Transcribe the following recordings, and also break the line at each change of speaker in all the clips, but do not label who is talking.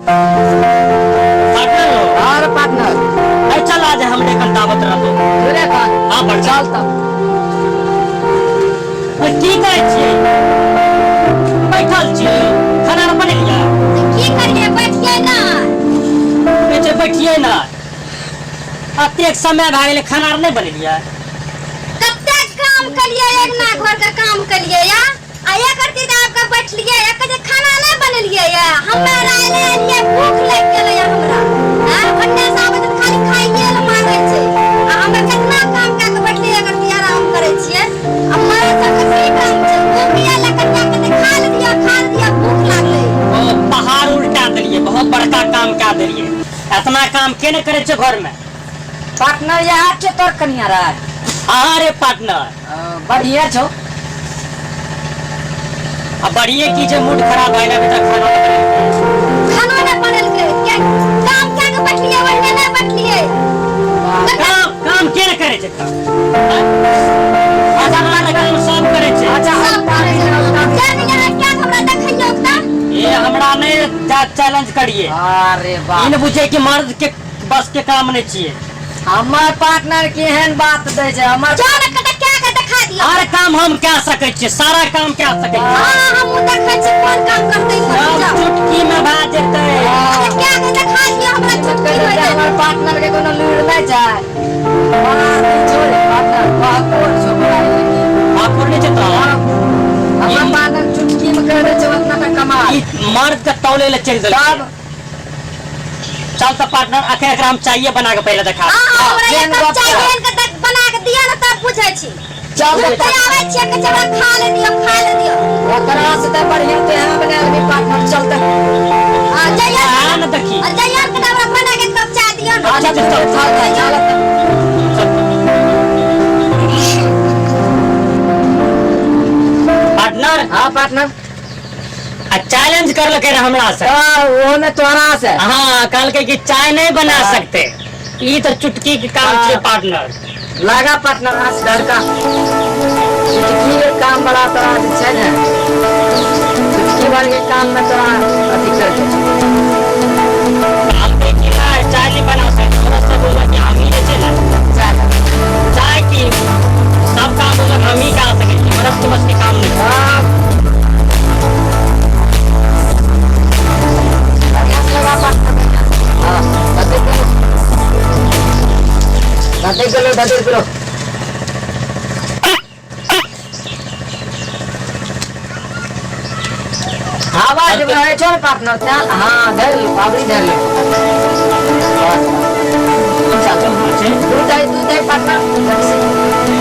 Partner हो
और partner
ऐ चल आज हमरे कल दावत रहतो
रे का
हां बढ़
चल तब
की कहै छियै बैठल छियै खाना न बने लिया
की करिए बैठिए ना
बेचे बैठिए ना अतेक समय भए गेलै खाना नहीं बने लिया
कते काम कलिए एक ना घर का काम कलिए या आया करती तो आपका बैठ लिए या कजे खाना नहीं बनलिए या हमरा आइले लिए भूख लग गेलै या हमरा हां भन्ने साबत खाली खाइए ल मांगे छै आ हम कितना काम का के बैठलिए करती आराम करे छिए हमरा सब के की काम छै भूख या कन्या के खा लिया भूख लागले
ओ पहाड़ उल्टा देलिए बहुत बड़का काम का देलिए इतना काम के न करे छै घर में
पार्टनर यहाँ के तोर कनिया रहा
हां रे पार्टनर
बढ़िया छो
अब बढ़िए की जे मूड खराब भइला बेटा
खाना न बनल के काम क्या के बैठलिए वन्ने नहीं बैठलिए
काम के न करे छै काम आजा वाला काम सब करे छै
अच्छा
सब करे छै जाने यहाँ क्या हमरा देखियो त
ये हमरा नहीं चैलेंज करिए
अरे वाह
इन बुझे कि मर्द के बस के काम नहीं चाहिए
हमर पार्टनर केहन बात दे छै हमर
जान के क्या के दिखा दियो
हर काम हम क्या सकै छियै सारा काम क्या सकै छियै
हां हम देखै छी कोन काम करतै
सब चुटकी में भा जेतै
क्या के दिखा दियो हमरा चुटकी में
हमर पार्टनर के कोनो लूर नहीं छै छोड़े पार्टनर ठाकुर छो
ठाकुर नहीं छै तो
हमर पार्टनर चुटकी में कर दे छै उतना में कमाल
ई मर्द के तौले ले चल देल
तब
चल तो पार्टनर अखे एकरा हम चाहिए बना के पहले देखा
हां हमरा एक कप चाहिए इनके बना के दिया ना तब पूछै छी
चल
तो आवे छी के जब खा ले दियो
ओकरा से त बढ़िया ते हम बना लेबी पार्टनर चलते
हां जइया
हां न देखी
जइया के हमरा बना के कप चाय दियो ना
अच्छा चल चल
पार्टनर
हां पार्टनर
चैलेंज कर लगे हमरा से
वो में तोरा से
हाँ कल के कि चाय नहीं बना सकते ये तो चुटकी के काम छै पार्टनर
लगा पार्टनर आज घर का चुटकी के काम बड़ा तोरा छै ने चुटकी वाले के काम में तोरा अथी कर दे
काम पे कि ना चाय नहीं बना सकते थोड़ा सा बोला कि हम ही छै ना चाय की सब काम बोला हम ही कर सके मर्द के बस के काम नहीं
दादे करो आवाज बनाए छोड़ पार्टनर चल हां धर लो पावड़ी धर लो दूध है पार्टनर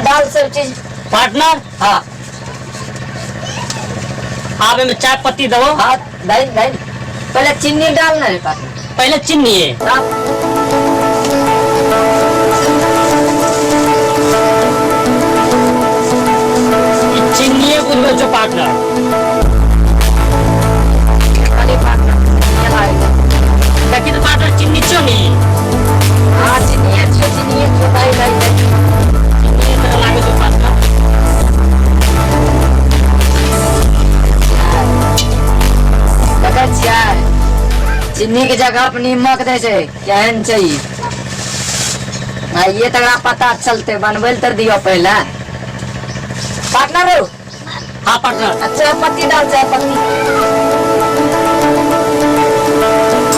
दाल सब चीज
पार्टनर
हाँ
आप में चाय पत्ती दो
हाँ दही पहले चीनी डालना है पार्टनर
पहले चीनी है चीनी बुझलो जो पार्टनर लेकिन पार्टनर चीनी क्यों नहीं
हाँ चीनी दही
लागे तो पार्टनर
देखै छियै चीनी के जगह पर नमक दे छै केहन चाहिए ये तकरा पता चलते बनबे तर दियो पहले पार्टनर हो
हाँ पार्टनर
अच्छा पत्ती डाल चाय पत्ती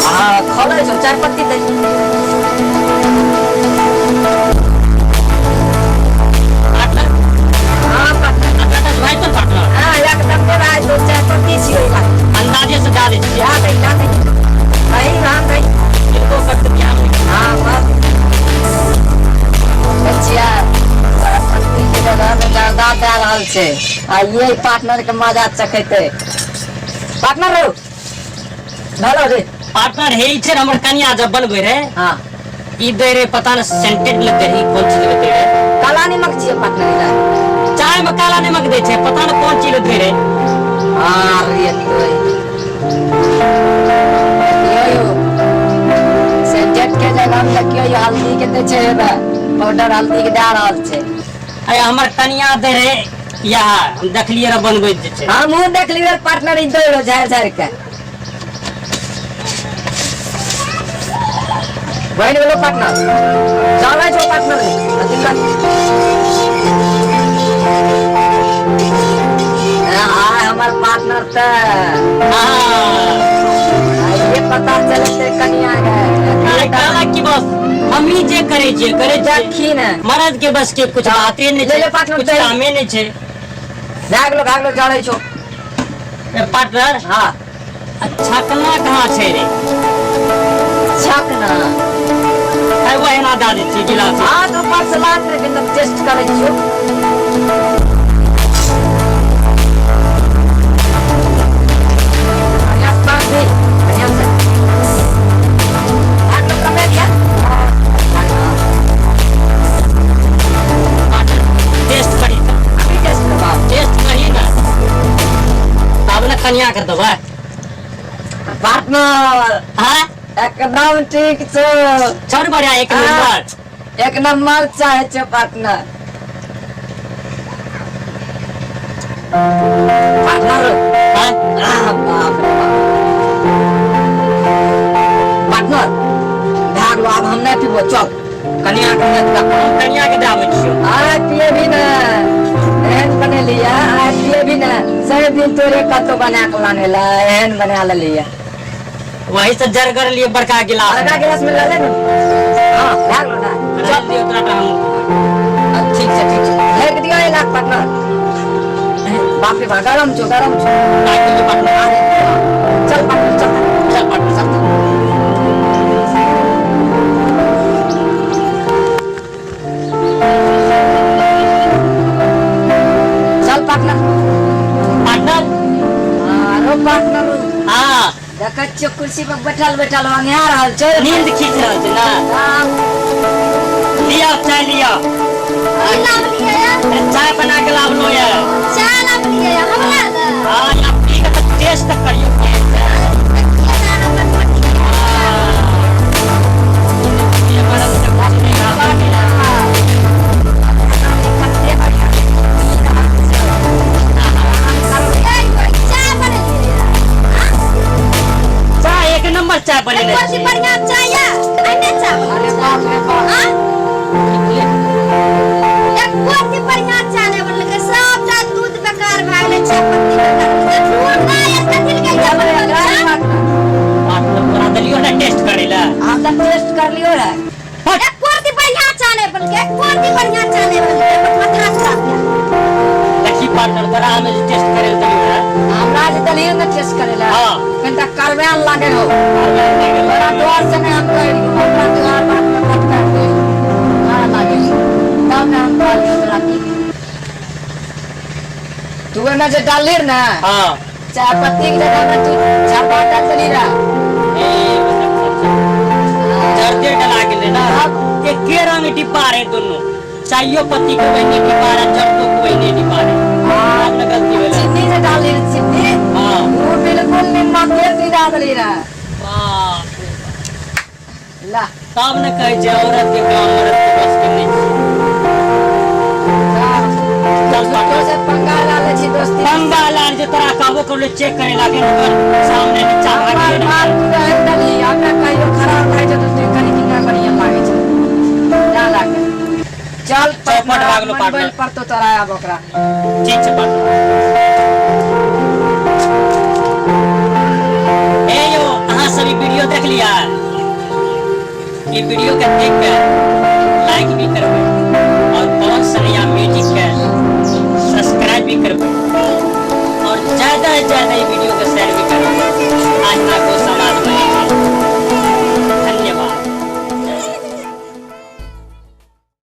हाँ खोलो जो चाय पत्ती दे
अंदाजे से डाले
ये पार्टनर के मजा चखेते पार्टनर रो हेलो रे
पार्टनर हे छे हमर कन्या जब बनबे रे
हां
ई दे रे पता न सेंटेड लगे ही कौन चीज लगे रे
काला नमक
दे छे पता न कौन चीज दे रे
अरे यो सेंटेट के जगह में लगियो यो हल्दी के दे छे बा पाउडर हल्दी के डाल रहल छे
अरे हमर कनिया दे रे यहाँ हम देखलिए रे बनबै जे छे
हम मुंह देख लियो पार्टनर इन दो झाड़ झाड़ के वही बोलो पार्टनर चला जो पार्टनर हमार पार्टनर तो ये पता चलते कनिया
अरे काला की बस हम ही जे करे
देखी ना
मर्द के बस के कुछ बातें नहीं
ले
छे
ले पार्टनर
कुछ
दे।
कामे नहीं छे
भाग लो चढ़े छो
ए पार्टनर
हाँ
अच्छा कला कहाँ छे रे
छकना
है वो ना दादी छी गिलास
हाँ तो पास लात रे बिंद टेस्ट करे छो बढ़िया से बांध दे, बढ़िया से। हाथ में कपड़े दिया?
टेस्ट करी
अभी टेस्ट करवाओ।
टेस्ट करी ना तब ना कन्या कर दो भाई
पार्टनर
हाँ
एकदम ठीक छो
छोड़ बढ़िया एक नंबर
एक नंबर चाहे छो पार्टनर पार्टनर
हाँ
बाप रे बाप पार्टनर भाग लो अब हम नहीं पीबो चल कन्या के नेता
हम कन्या के दाम छियो
आए पिए भी ना एहन बने लिया आए पिए भी ना सही दिन तोरे कतो बना के लाने ला एहन बना ले लिया
वही से जरगर लिए बड़का गिलास
आधा गिलास में ले ले ना हाँ भाग लो ना
चल दियो तोरा का हम
ठीक से फेंक दियो ये लाख पार्टनर बाप रे बाप गरम छो
ताकि के पार्टनर
अरे चल पार्टनर
चल पार्टनर सब
चल पार्टनर
पार्टनर
रो पार्टनर
हाँ
देखै छियो कुर्सी पर बैठल वंगा रहल छै
नींद खींच रहल छै ना लिया चाय लिया
की लाभ लिया या
चाय बना के लाभ लो यार
चाय लाभ लिया या हमरा दा
हाँ या पी के तो टेस्ट करियो ये बड़ा से कुछ नहीं खावा
चाय बने लिया
चाय एक नंबर चाय बने
एक कोसी बढ़िया चाय या अन्य चाय
अरे बाप रे बाप
हां एक कोसी बढ़िया चाय ने बनल के सब चाय दूध बेकार भाग ले चाय पत्ती बेकार दूध ना या कथि के चाय
पार्टनर बना दलियो ना टेस्ट करेला
हम तो टेस्ट कर लियो रे
एक कोसी बढ़िया चाय ने बनल के एक कोसी बढ़िया चाय ने बनल के माथा खराब किया
देखी पार्टनर जरा हमें टेस्ट करे दलियो ना
हमरा जे दलियो ना टेस्ट करेला
हाँ।
कनटा करवेल लागे हो बड़ा द्वार से नहीं हम कह हमरा द्वार बात में मत कर दे ना लागे तब ना हम डालियो तोरा की तू में जे डाली ना
हाँ
चाय पत्ती के जगह में तू चार बार डाल दली रा
जर्दे डला के लेना ये केरा में डिब्बा रहे दोनों चाइयो पत्ती को वही नहीं डिब्बा रहा जर्दों को वही नहीं डिब्बा रहे आपने गलती बोला
चीनी से डाली चीनी
हाँ
वो बिल्कुल नमक के दी डाली रा
बाप
ला
तब न कहे जे औरत के काम मर्द के बस के नहीं चल
तो
पार्टनर
से पंगा ला ले छी दोस्ती
पंगा लाल जे तोरा कहबो कर ले चेक करे लागे ओकर सामने नीचा
मार
भाग ले
मार तू रह दली हमरा कहियो खराब भई जे तो कनी कि ना बढ़िया लागे छै ना लागे चल
चौपट भाग लो पार्टनर।
पर तो तोरा आब ओकरा
ठीक है पार्टनर ए यो अहाँ सभी वीडियो देख लिया ये वीडियो के देख के